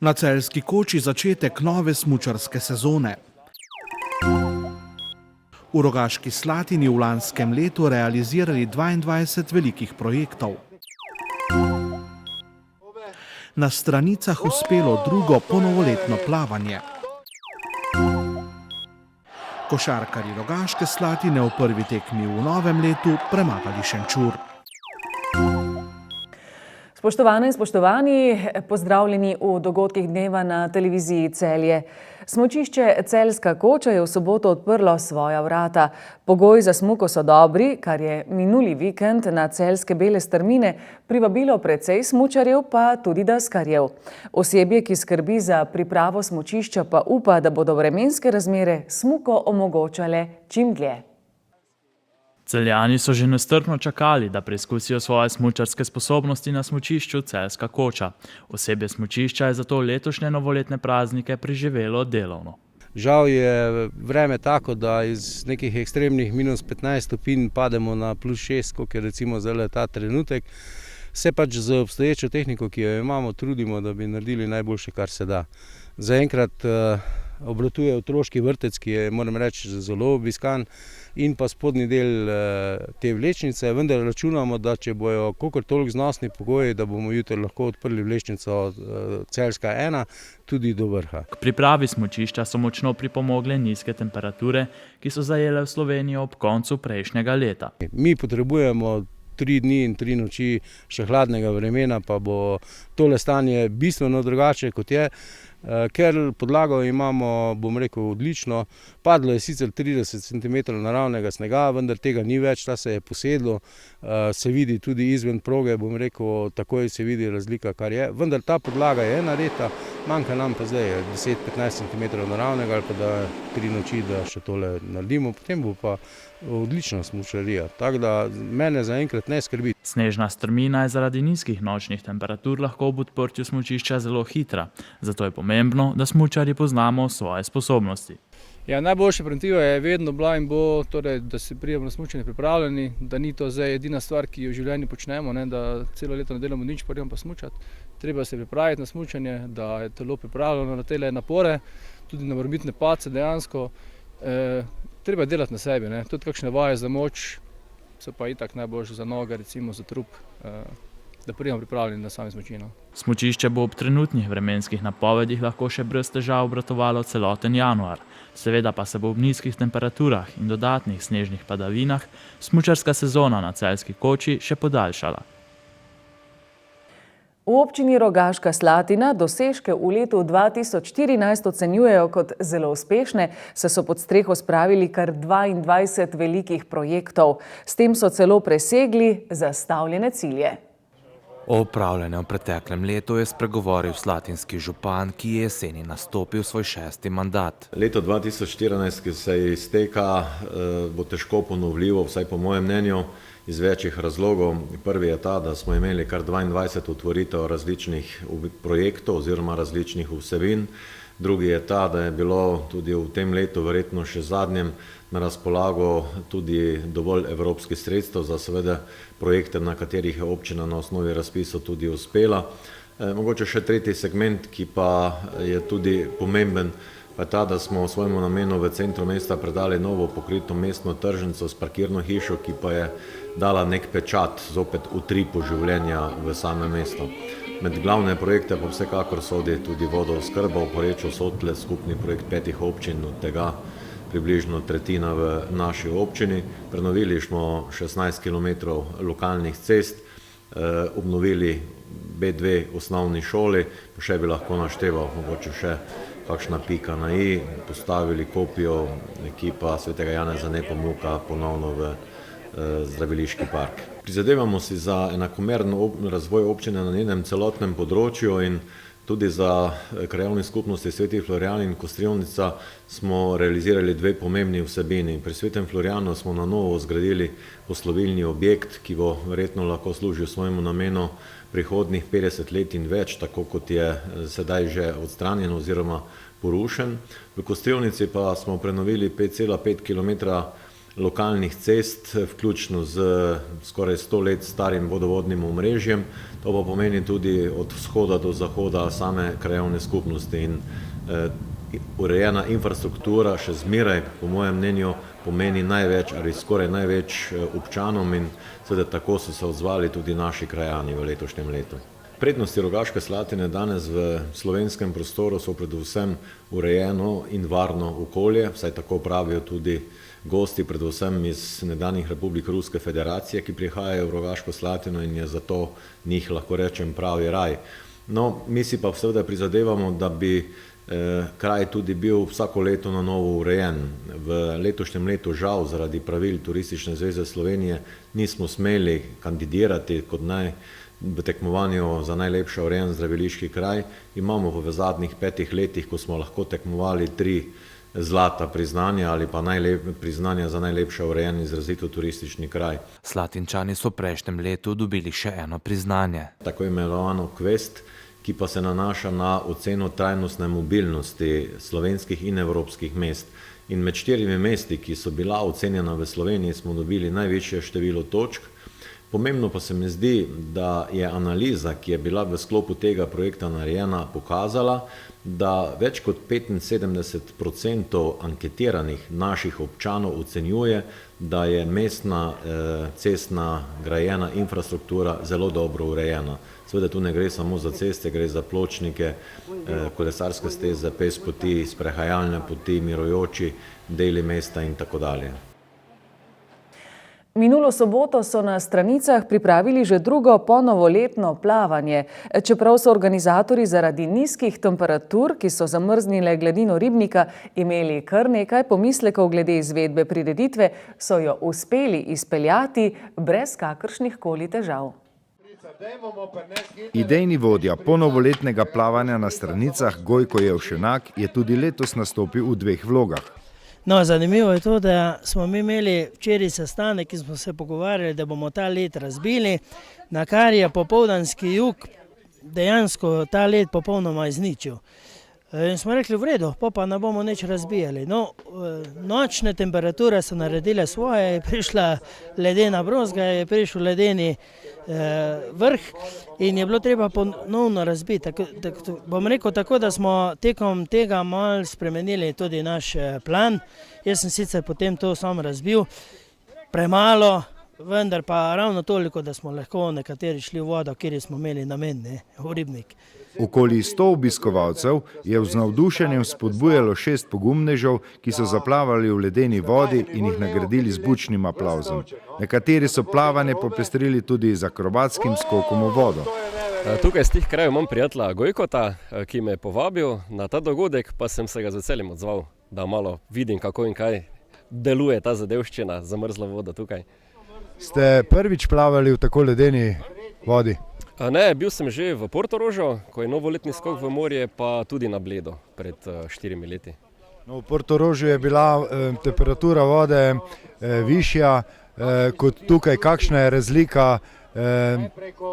Na Celjski Koči začetek nove smučarske sezone. V Rogaški Slatini v lanskem letu realizirali 22 velikih projektov. Na Stranicah uspelo drugo ponovoletno plavanje. Košarkarji Rogaške Slatine v prvi tekmi v novem letu premagali Šenčur. Spoštovane in spoštovani, pozdravljeni v dogodkih dneva na televiziji Celje. Smučišče Celjska Koča je v soboto odprlo svoja vrata. Pogoji za smuko so dobri, kar je minuli vikend na celjske bele strmine privabilo precej smučarjev, pa tudi deskarjev. Osebje, ki skrbi za pripravo smučišča, pa upa, da bodo vremenske razmere smuko omogočale čim dlje. Celjani so že nestrpno čakali, da preizkusijo svoje smučarske sposobnosti na smučišču Celjska Koča. Osebje smučišča je zato letošnje novoletne praznike preživelo delovno. Žal je vreme tako, da iz nekih ekstremnih -15 stopinj pademo na +6, kot je recimo zdaj ta trenutek. Se pač z obstoječo tehniko, ki jo imamo, trudimo, da bi naredili najboljše, kar se da. Zaenkrat obratuje otroški vrtec, ki je, moram reči, zelo obiskan, in pa spodnji del te vlečnice, vendar računamo, da če bojo kolikor toliko znosni pogoji, da bomo jutri lahko odprli vlečnico Celjska 1 tudi do vrha. K pripravi smučišča so močno pripomogle nizke temperature, ki so zajele v Slovenijo ob koncu prejšnjega leta. Mi potrebujemo 3 dni in 3 noči še hladnega vremena, pa bo tole stanje bistveno drugače, kot je. Ker podlago imamo, bom rekel, odlično. Padlo je sicer 30 cm naravnega snega, vendar tega ni več, ta se je posedlo. Se vidi tudi izven proge, bom rekel, takoj se vidi razlika, kar je. Vendar ta podlaga je nareta, manjka nam pa zdaj 10-15 cm naravnega ali pa da 3 noči, da še tole naredimo. Potem bo pa odlična smučarija. Tako da mene zaenkrat ne skrbi. Snežna strmina je zaradi nizkih nočnih temperatur lahko ob odprtju smučišča zelo hitra. Zato je pomembno, da smučarji poznamo svoje sposobnosti. Ja, najboljša preventiva je vedno bila in bo, torej, da se pridemo na smučanje pripravljeni, da ni to zdaj edina stvar, ki jo v življenju počnemo, ne, da celo leto ne delamo nič, pa gremo pa smučati. Treba se pripraviti na smučanje, da je telo pripravljeno na te napore, tudi na morebitne padce dejansko. Treba delati na sebi, ne. Tudi kakšne vaje za moč so pa itak najboljše za noge, recimo za trup, da pridemo pripravljeni na sami smučino. Smučišče bo ob trenutnih vremenskih napovedih lahko še brez težav obratovalo celoten januar. Seveda pa se bo ob nizkih temperaturah in dodatnih snežnih padavinah smučarska sezona na Celjski Koči še podaljšala. V občini Rogaška Slatina dosežke v letu 2014 ocenjujejo kot zelo uspešne, saj so pod streho spravili kar 22 velikih projektov. S tem so celo presegli zastavljene cilje. O upravljanju v preteklem letu je spregovoril slatinski župan, ki je jeseni nastopil svoj 6. mandat. Leto 2014, ki se izteka, bo težko ponovljivo, vsaj po mojem mnenju, iz večjih razlogov. Prvi je ta, da smo imeli kar 22 otvoritev različnih projektov oziroma različnih vsebin. Drugi je ta, da je bilo tudi v tem letu, verjetno še zadnjem, na razpolago tudi dovolj evropskih sredstev za seveda projekte, na katerih je občina na osnovi razpisov tudi uspela. Mogoče še tretji segment, ki pa je tudi pomemben, pa je ta, da smo v svojemu namenu v centru mesta predali novo pokrito mestno tržnico s parkirno hišo, ki pa je dala nek pečat zopet utripu življenja v samem mestu. Med glavne projekte pa vsekakor sodi tudi vodooskrba v Poreču Sotle, skupni projekt 5 občin, od tega približno tretjina v naši občini. Prenovili smo 16 km lokalnih cest, obnovili B2 osnovni šoli, pa še bi lahko našteval, mogoče še kakšna pika na i, postavili kopijo ekipa svetega Janeza Nepomuka ponovno v zdraviliški park. Prizadevamo si za enakomeren razvoj občine na njenem celotnem področju in tudi za krajevne skupnosti Sveti Florjan in Kostrevnica smo realizirali 2 pomembni vsebini. Pri Svetem Florjanu smo na novo zgradili poslovilni objekt, ki bo verjetno lahko služil svojemu namenu prihodnjih 50 let in več, tako kot je sedaj že odstranjen oziroma porušen. V Kostrevnici pa smo prenovili 5,5 km lokalnih cest, vključno z skoraj 100 let starim vodovodnim omrežjem. To pa pomeni tudi od vzhoda do zahoda same krajevne skupnosti in urejena infrastruktura še zmeraj, po mojem mnenju, pomeni največ ali skoraj največ občanom in seveda tako so se odzvali tudi naši krajani v letošnjem letu. Prednosti Rogaške Slatine danes v slovenskem prostoru so predvsem urejeno in varno okolje, vsaj tako pravijo tudi gosti, predvsem iz nekdanjih republik Ruske federacije, ki prihajajo v Rogaško Slatino in je zato njih, lahko rečem, pravi raj. No, mi si pa seveda prizadevamo, da bi kraj tudi bil vsako leto na novo urejen. V letošnjem letu žal zaradi pravil Turistične zveze Slovenije nismo smeli kandidirati kot v tekmovanju za najlepša urejen zdraviliški kraj. Imamo v zadnjih 5 letih, ko smo lahko tekmovali 3 zlata priznanja ali pa priznanja za najlepša urejen izrazito turistični kraj. Slatinčani so v prejšnjem letu dobili še eno priznanje. Tako imenovano Quest, ki pa se nanaša na oceno trajnostne mobilnosti slovenskih in evropskih mest. In med 4 mesti, ki so bila ocenjena v Sloveniji, smo dobili največje število točk. Pomembno pa se mi zdi, da je analiza, ki je bila v sklopu tega projekta narejena, pokazala, da več kot 75% anketiranih naših občanov ocenjuje, da je mestna cestna grajena infrastruktura zelo dobro urejena. Seveda tu ne gre samo za ceste, gre za pločnike, kolesarske steze, pes poti, sprehajalne poti, mirujoči deli mesta in tako dalje. Minulo soboto so na Stranicah pripravili že drugo ponovoletno plavanje. Čeprav so organizatorji zaradi nizkih temperatur, ki so zamrznile gladino ribnika, imeli kar nekaj pomislekov glede izvedbe prireditve, so jo uspeli izpeljati brez kakršnih koli težav. Idejni vodja ponovoletnega plavanja na Stranicah Gojko Jevšenak je tudi letos nastopil v 2 vlogah. No, zanimivo je to, da smo mi imeli včeraj sestanek, ki smo se pogovarjali, da bomo ta led razbili, na kar je popoldanski jug dejansko ta led popolnoma izničil. In smo rekli, v redu, pa ne bomo nič razbijali. No, nočne temperature so naredile svoje, je prišla ledena brozga, je prišel ledeni vrh in je bilo treba ponovno razbiti. Bom rekel tako, da smo tekom tega malo spremenili tudi naš plan. Jaz sem sicer potem to sam razbil, premalo, vendar pa ravno toliko, da smo lahko nekateri šli v vodo, kjer smo imeli namen, v ribnik. Okoli 100 obiskovalcev je z navdušenjem spodbujalo 6 pogumnežev, ki so zaplavali v ledeni vodi in jih nagradili z bučnim aplavzom. Nekateri so plavanje popestrili tudi z akrobatskim skokom v vodo. Tukaj z tih krajev imam prijatelja Gojkota, ki me je povabil na ta dogodek, pa sem se ga z veseljem odzval, da malo vidim, kako in kaj deluje ta zadevščina, zamrzla voda tukaj. Ste prvič plavali v tako ledeni vodi? Ne, bil sem že v Portorožu, ko je novoletni skok v morje, pa tudi na Bledu pred 4 leti. No, v Portorožu je bila temperatura vode višja kot tukaj. Kakšna je razlika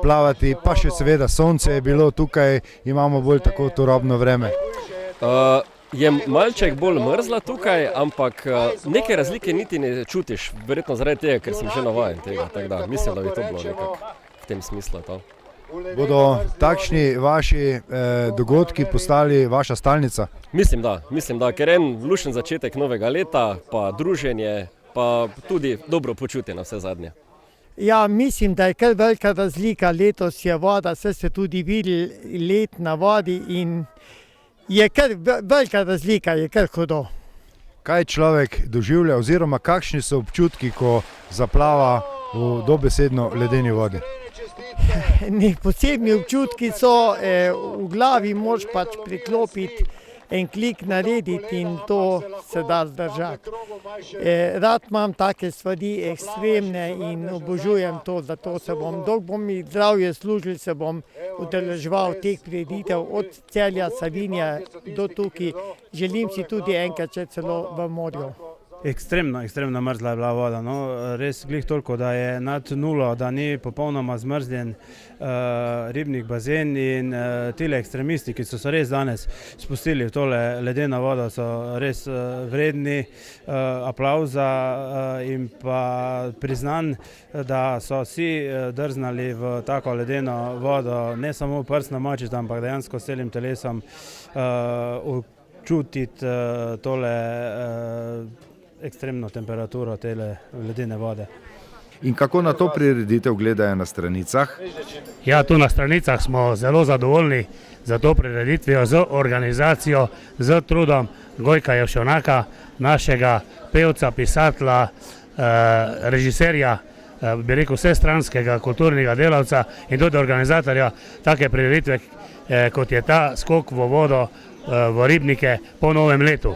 plavati, pa še seveda sonce je bilo tukaj, imamo bolj tako turobno vreme. Je malček bolj mrzla tukaj, ampak neke razlike niti ne čutiš, verjetno zaradi tega, ker sem že navajen tega, tako da mislim, da bi to bilo nekako v tem smislu to. Bodo takšni vaši dogodki postali vaša stalnica? Mislim, da, ker en lušen začetek novega leta, pa druženje, pa tudi dobro počutje na vse zadnje. Ja, mislim, da je kar velika razlika, letos je voda, vse ste tudi videli led na vodi in je kar velika razlika, je kar hudo. Kaj človek doživlja oziroma kakšni so občutki, ko zaplava v dobesedno ledeni vodi? Posebni občutki so, v glavi moraš pač priklopiti, en klik narediti in to se da zdržati. Rad imam take stvari ekstremne in obožujem to, zato se bom, dok bom mi zdravje služil, se bom udeleževal teh prireditev od Celja, Savinja do tukaj. Želim si tudi enkrat še celo v morju. Ekstremno mrzla je bila voda, no, res glih toliko, da je nad nulo, da ni popolnoma zmrzljen ribnik bazen in tile ekstremisti, ki so se res danes spustili v tole ledeno vodo, so res vredni aplavza in pa priznanj, da so vsi drznali v tako ledeno vodo, ne samo prst namočiti, ampak dejansko s celim telesom čutiti tole ekstremno temperaturo tele ledene vode. In kako na to prireditev gledajo na stranicah? Ja, tu na stranicah smo zelo zadovoljni za to prireditvijo, z organizacijo, z trudom Gojka Jevšenaka, našega pevca, pisatelja, režiserja, bi rekel vsestranskega kulturnega delavca in tudi organizatorja take prireditve, kot je ta skok v vodo v ribnike po novem letu.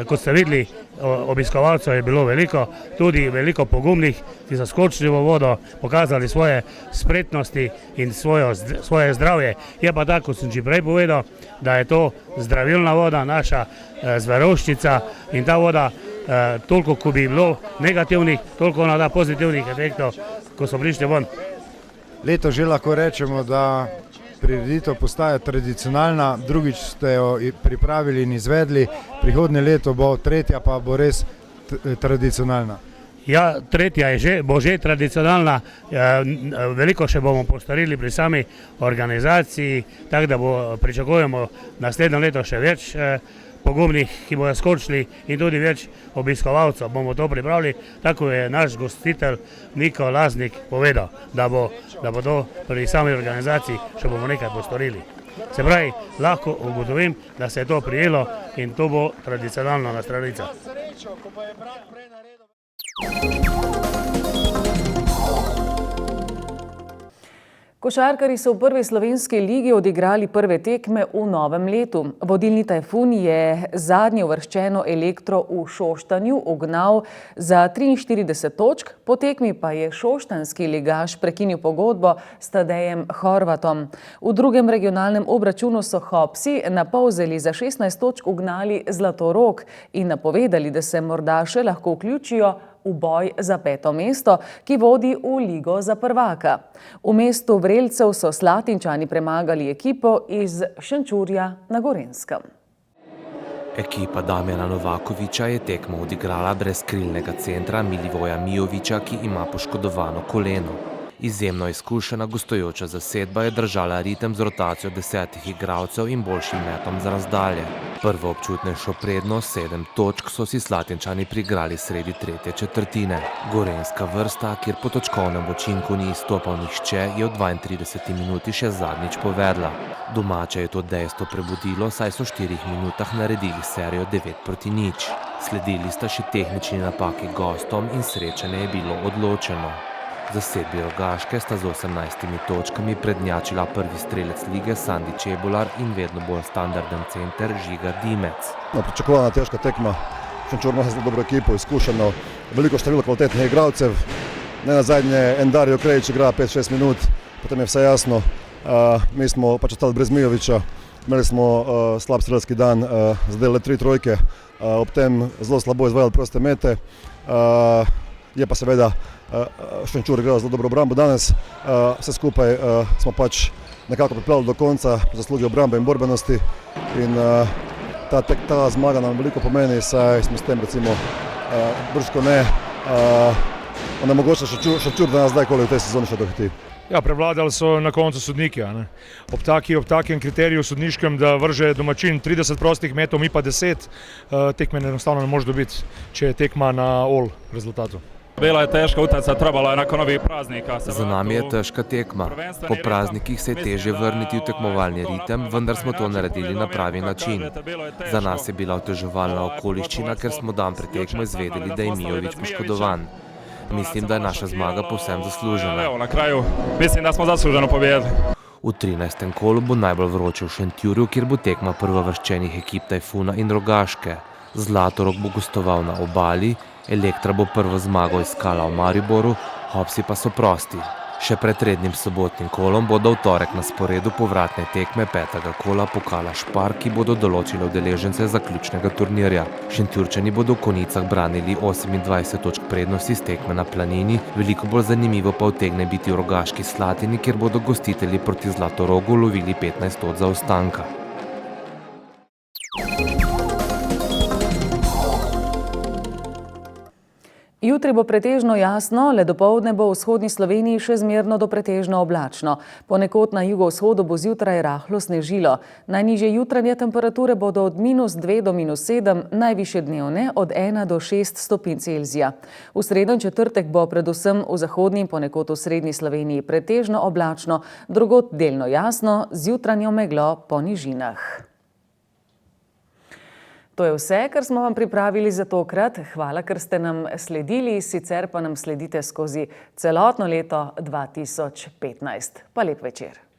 Kot ste videli, obiskovalcev je bilo veliko, tudi veliko pogumnih, ki so skočili v vodo, pokazali svoje spretnosti in svoje zdravje. Je pa tako, kot sem že prej povedal, da je to zdravilna voda, naša zverovščica in ta voda, toliko, ko bi bilo negativnih, toliko ona da pozitivnih efektov, ko so prišli ven. Leto že lahko rečemo, da prireditev postaja tradicionalna, drugič ste jo pripravili in izvedli, prihodnje leto bo tretja, pa bo res tradicionalna. Ja, tretja bo že tradicionalna, veliko še bomo postorili pri sami organizaciji, tako da pričakujemo naslednjo leto še več pogumnih, ki bodo skočili in tudi več obiskovalcev. Bomo to pripravili, tako je naš gostitelj Niko Laznik povedal, da bo to pri sami organizaciji še bomo nekaj postorili. Se pravi, lahko ugotovim, da se je to prijelo in to bo tradicionalno na stranicah. Košarkarji so v prvi slovenski ligi odigrali prve tekme v novem letu. Vodilni Tajfun je zadnje uvrščeno Elektro v Šoštanju ugnal za 43 točk, po tekmi pa je šoštanski ligaš prekinil pogodbo s Tadejem Horvatom. V drugem regionalnem obračunu so Hopsi na Polzeli za 16 točk ugnali Zlatorog in napovedali, da se morda še lahko vključijo v boj za 5. mesto, ki vodi v ligo za prvaka. V mestu Vrelcev so Slatinčani premagali ekipo iz Šenčurja na Gorenjskem. Ekipa Damjana Novakoviča je tekmo odigrala brez krilnega centra Milivoja Mijoviča, ki ima poškodovano koleno. Izjemno izkušena gostujoča zasedba je držala ritem z rotacijo 10 igralcev in boljšim metom z razdalje. Prvo občutnejšo prednost 7 točk so si Slatinčani priigrali sredi tretje četrtine. Gorenjska vrsta, kjer po točkovnem učinku ni izstopal nihče, je v 32 minuti še zadnjič povedla. Domače je to dejstvo prebudilo, saj so v 4 minutah naredili serijo 9-0. Sledili sta še tehnični napaki gostom in srečanje je bilo odločeno. Zasedbi Rogaške sta z 18 točkami prednjačila prvi strelec lige Sandi Čebular in vedno bolj standarden center Žiga Dimec. Pričakovana težka tekma, Šenčur ima zelo dobro ekipo, izkušeno, veliko število kvalitetnih igralcev. Ne nazadnje Dario Krejić igra 5-6 minut, potem je vse jasno. Mi smo pač ostali brez Mijovića, imeli smo slab strelski dan, zadeli 3 trojke, ob tem zelo slabo izvajali proste mete. Je pa seveda Šenčur igral zelo dobro obrambo danes, vse skupaj smo pač nekako pripravili do konca, zaslugi obrambe in borbenosti in ta zmaga nam veliko pomeni, saj smo s tem recimo brško ne onemogočili Šenčur, da nas zdajkoli v tej sezoni še dohiti. Ja, prevladali so na koncu sodniki. Ob takem kriteriju sodniškem, da vrže domačin 30 prostih metov, mi pa 10, tekme enostavno ne može dobiti, če je tekma na all rezultatu. Bila je teška utakmica, trebalo je nakon ovih praznika. Za nami je težka tekma. Po praznikih se je težje vrniti v tekmovalni ritem, vendar smo to naredili na pravi način. Za nas je bila oteževalna okoliščina, ker smo dan pred tekmo izvedeli, da je Mijović poškodovan. Mislim, da je naša zmaga povsem zaslužena. Na kraju mislim, da smo zasluženo pobjedili. V 13. kolu bo najbolj vroče v Šentjurju, kjer bo tekma prvovrščenih ekip Tajfuna in Rogaške. Zlatorog bo gostoval na Obali, Elektra bo prvo zmago iskala v Mariboru, Hopsi pa so prosti. Še pred rednim sobotnim kolom bodo v torek na sporedu povratne tekme 5. kola pokala Špar, ki bodo določile udeležence zaključnega turnirja. Šentjurčani bodo v konicah branili 28 točk prednosti s tekme na Planini, veliko bolj zanimivo pa utegne biti v Rogaški Slatini, kjer bodo gostitelji proti Zlatorogu lovili 15 točk zaostanka. Jutri bo pretežno jasno, le dopoldne bo v vzhodni Sloveniji še zmerno do pretežno oblačno. Ponekod na jugovzhodu bo zjutraj rahlo snežilo. Najnižje jutranje temperature bodo od -2 do -7, najvišje dnevne od 1 do 6 stopinj Celzija. V sredo in četrtek bo predvsem v zahodni in ponekod v srednji Sloveniji pretežno oblačno, drugod delno jasno, z jutranjo meglo po nižinah. To je vse, kar smo vam pripravili za tokrat. Hvala, ker ste nam sledili, sicer pa nam sledite skozi celotno leto 2015. Pa lep večer.